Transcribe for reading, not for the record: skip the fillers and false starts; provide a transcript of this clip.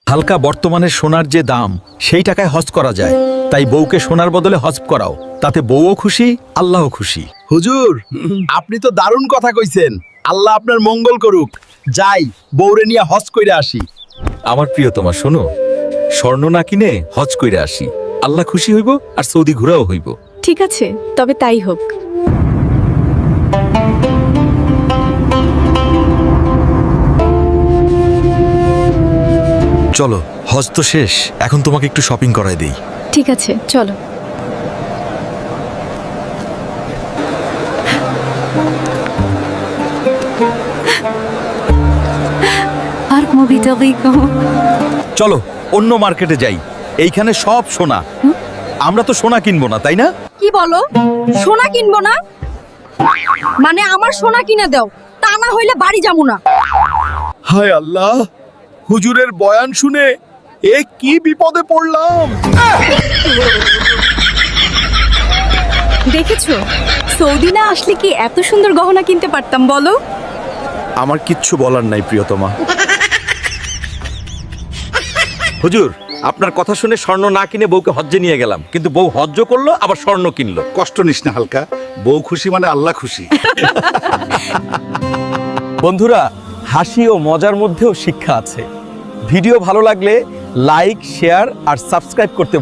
হালকা বর্তমানে সোনার যে দাম সেই টাকায় হজ করা যায়, তাই বউকে সোনার বদলে হজ করাও, তাতে বউও খুশি, আল্লাহও খুশি। হুজুর, আপনি তো দারুণ কথা কইছেন। আল্লাহ আপনার মঙ্গল করুক। যাই, বউরে নিয়ে হজ কইরা আসি। আমার প্রিয়তমা শোনো, স্বর্ণ না কিনে হজ কইরা আসি, আল্লাহ খুশি হইব আর সৌদি ঘোরাও হইব। ঠিক আছে, তবে তাই হোক। চলো, হজ তো শেষ, এখন তোমাকে একটু শপিং করায় দেই। ঠিক আছে, চলো। Arco Movito Rico. চলো অন্য মার্কেটে যাই, এইখানে সব সোনা। আমরা তো সোনা কিনবো না, তাই না? কি বলো? সোনা কিনবো না? মানে আমার সোনা কিনে দাও, তা না হইলে বাড়ি যাবো না। হায় আল্লাহ, হুজুরের বয়ান শুনে এ কি বিপদে পড়লাম। দেখেছো, সৌদি না আসলে কি এত সুন্দর গহনা কিনতে পারতাম বলো? আমার কিচ্ছু বলার নাই প্রিয়তমা। হুজুর, আপনার কথা শুনে স্বর্ণ না কিনে বউকে হজ্জে নিয়ে গেলাম, কিন্তু বউ হজ্জ করলো আবার স্বর্ণ কিনলো। কষ্ট নিস না হালকা, বউ খুশি মানে আল্লাহ খুশি। বন্ধুরা, হাসি ও মজার মধ্যেও শিক্ষা আছে। ভিডিও ভালো লাগলে লাইক, শেয়ার আর সাবস্ক্রাইব করতে